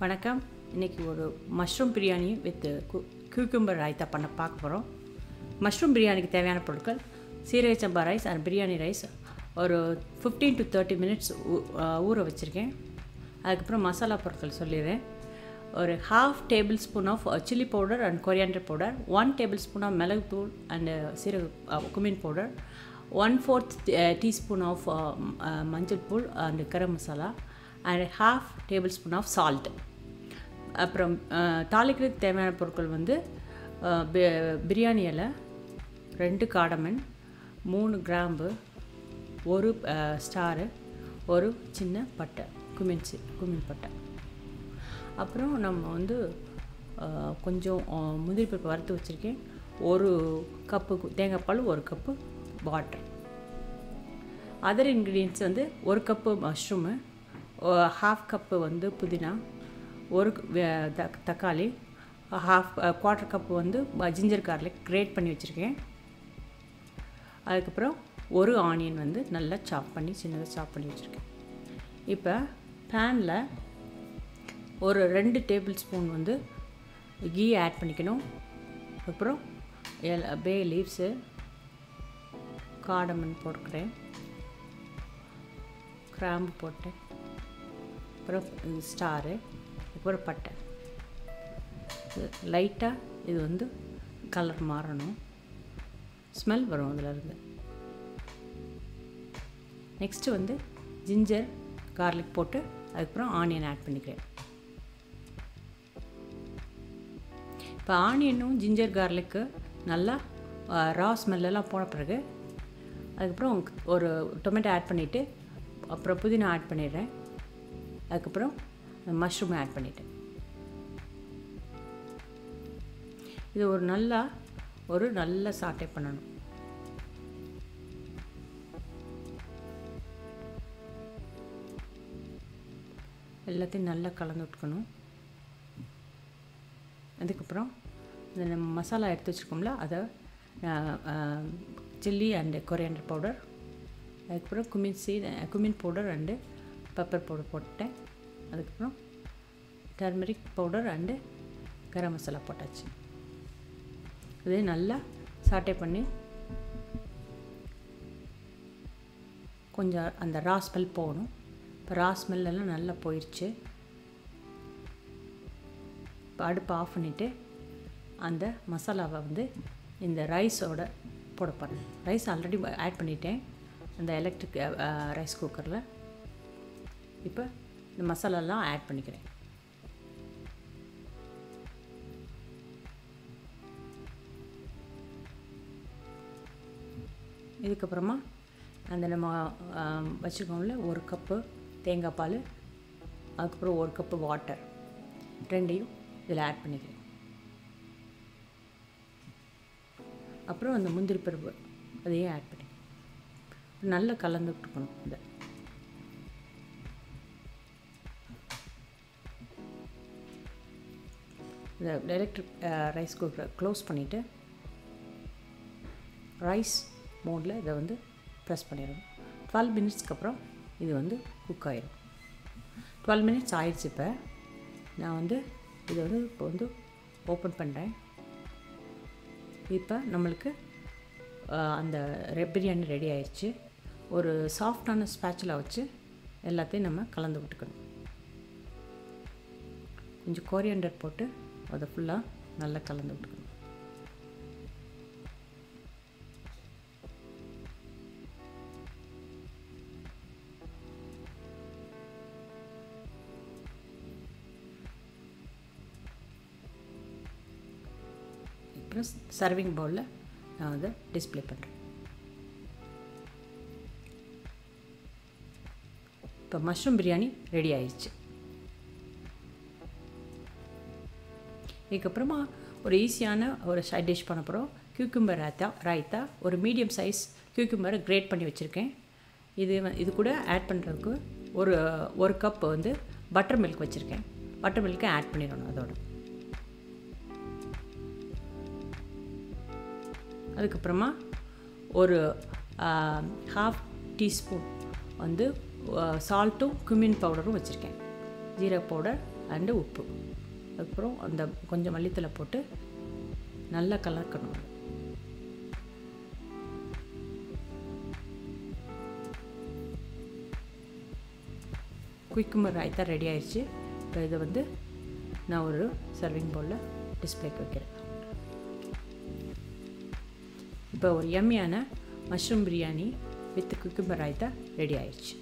வணக்கம். இன்றைக்கி ஒரு mushroom biryani with cucumber raita பண்ண பார்க்க போகிறோம். மஷ்ரூம் பிரியாணிக்கு தேவையான பொருட்கள் சீரக சம்பா ரைஸ் அண்ட் பிரியாணி ரைஸ் ஒரு 15 to 30 மினிட்ஸ் ஊற வச்சுருக்கேன். அதுக்கப்புறம் மசாலா பொருட்கள் சொல்லிடுறேன். ஒரு ½ tablespoon of chilli powder and coriander powder, 1 tablespoon of மிளகு தூள் and cumin powder, 1/4 teaspoon of மஞ்சள் தூள் and garam masala and ½ tablespoon of salt. அப்புறம் தாளிக்கிறதுக்கு தேவையான பொருட்கள் வந்து பிரியாணி இலை, 2 காடமன், 3 கிராம்பு, 1 ஸ்டாரு, ஒரு சின்ன பட்டை, குமின் பட்டை. அப்புறம் நம்ம வந்து கொஞ்சம் முந்திரி பருப்பு வறுத்து வச்சுருக்கேன். 1 கப்பு தேங்காய் பால், 1 கப்பு வாட்டர். அதர் இன்க்ரீடியன்ட்ஸ் வந்து 1 கப்பு மஷ்ரூமு, ½ கப்பு வந்து புதினா, 1 தக்காளி, ½ கப்பு வந்து ஜிஞ்சர் கார்லிக் கிரேட் பண்ணி வச்சுருக்கேன். அதுக்கப்புறம் 1 ஆனியன் வந்து நல்லா சின்னதாக சாப் பண்ணி வச்சுருக்கேன். இப்போ பேனில் ஒரு 2 டேபிள் ஸ்பூன் வந்து கீ ஆட் பண்ணிக்கணும். அப்புறம் பே லீவ்ஸு, காடமன் போட்டுக்கிறேன், கிராம்பு போட்டேன், அப்புறம் ஸ்டாரு, அப்புறம் பட்டை. லைட்டாக இது வந்து கலர் மாறணும், ஸ்மெல் வரும் அதிலருந்து. நெக்ஸ்ட்டு வந்து ஜிஞ்சர் கார்லிக் போட்டு அதுக்கப்புறம் ஆனியன் ஆட் பண்ணிக்கிறேன். இப்போ ஆனியனும் ஜிஞ்சர் கார்லிக்கு நல்லா ரா ஸ்மெல்லாம் போன பிறகு அதுக்கப்புறம் ஒரு டொமேட்டோ ஆட் பண்ணிவிட்டு அப்புறம் புதினா ஆட் பண்ணிடுறேன். அதுக்கப்புறம் மஷ்ரூமை ஆட் பண்ணிட்டேன். இது ஒரு நல்ல சாட்டே பண்ணணும். எல்லாத்தையும் நல்லா கலந்து விட்டுக்கணும். அதுக்கப்புறம் இந்த நம்ம மசாலா எடுத்து வச்சுருக்கோம்ல, அதை சில்லி அண்டு கொரியாண்டர் பவுடர், அதுக்கப்புறம் cumin powder and pepper powder போட்டேன். அதுக்கப்புறம் turmeric powder and garam masala போட்டாச்சு. இதே நல்லா சாட்டே பண்ணி கொஞ்சம் அந்த ரா ஸ்மெல் போகணும். இப்போ ரா ஸ்மெல்லாம் நல்லா போயிடுச்சு. இப்போ அடுப்பை ஆஃப் பண்ணிவிட்டு அந்த மசாலாவை வந்து இந்த ரைஸோட போட போகிறேன். ரைஸ் ஆல்ரெடி ஆட் பண்ணிட்டேன் அந்த எலக்ட்ரிக் ரைஸ் குக்கரில். இப்போ இந்த மசாலாலாம் ஆட் பண்ணிக்கிறேன். இதுக்கப்புறமா அந்த நம்ம வச்சுருக்கோம்ல 1 கப்பு தேங்காய் பால், அதுக்கப்புறம் 1 கப்பு வாட்டர், ரெண்டையும் இதில் ஆட் பண்ணிக்கிறேன். அப்புறம் அந்த முந்திரி பருப்பு அதையும் ஆட் பண்ணி நல்லா கலந்து விட்டுக்கணும். இந்த எலக்ட்ரிக் ரைஸ் குக்கரை க்ளோஸ் பண்ணிவிட்டு ரைஸ் மோடில் இதை வந்து ப்ரெஸ் பண்ணிடணும். 12 மினிட்ஸ்க்கு அப்புறம் இது வந்து குக் ஆகிடும். 12 மினிட்ஸ் ஆயிடுச்சு. இப்போ நான் வந்து இதை வந்து இப்போ வந்து ஓப்பன் பண்ணுறேன். இப்போ நம்மளுக்கு அந்த பிரியாணி ரெடி ஆயிடுச்சு. ஒரு சாஃப்டான ஸ்பேச்சுலா வச்சு எல்லாத்தையும் நம்ம கலந்து விட்டுக்கணும். கொஞ்சம் கோரியண்டர் போட்டு அதை ஃபுல்லாக நல்லா கலந்து விட்டுக்கணும். அப்புறம் சர்விங் பவுலில் நான் அதை டிஸ்பிளே பண்ணுறேன். இப்போ மஷ்ரூம் பிரியாணி ரெடி ஆயிடுச்சு. இதுக்கப்புறமா ஒரு ஈஸியான ஒரு சைட் டிஷ் பண்ண போகிறோம். கியூக்கம்பர் ராய்த்தா. ஒரு மீடியம் சைஸ் கியூக்கம்பரை கிரேட் பண்ணி வச்சுருக்கேன். இது கூட ஆட் பண்ணுறதுக்கு ஒரு கப் வந்து பட்டர் மில்க் வச்சுருக்கேன். பட்டர் மில்க்கை ஆட் பண்ணிடணும் அதோட. அதுக்கப்புறமா ஒரு ½ டீஸ்பூன் வந்து சால்ட்டும் குமின் பவுடரும் வச்சுருக்கேன். ஜீரக பவுடர் அண்டு உப்பு. அதுக்கப்புறம் அந்த கொஞ்சம் மல்லித்தலை போட்டு நல்லா கலக்கணும். குக்கும்பர் ரைத்தா ரெடி ஆயிடுச்சு. இப்போ இதை வந்து நான் ஒரு சர்விங் பவுலில் டிஸ்பிளேக்கு வைக்கிறேன். இப்போ ஒரு யம்மியான mushroom biryani with cucumber raita ready ஆயிடுச்சு.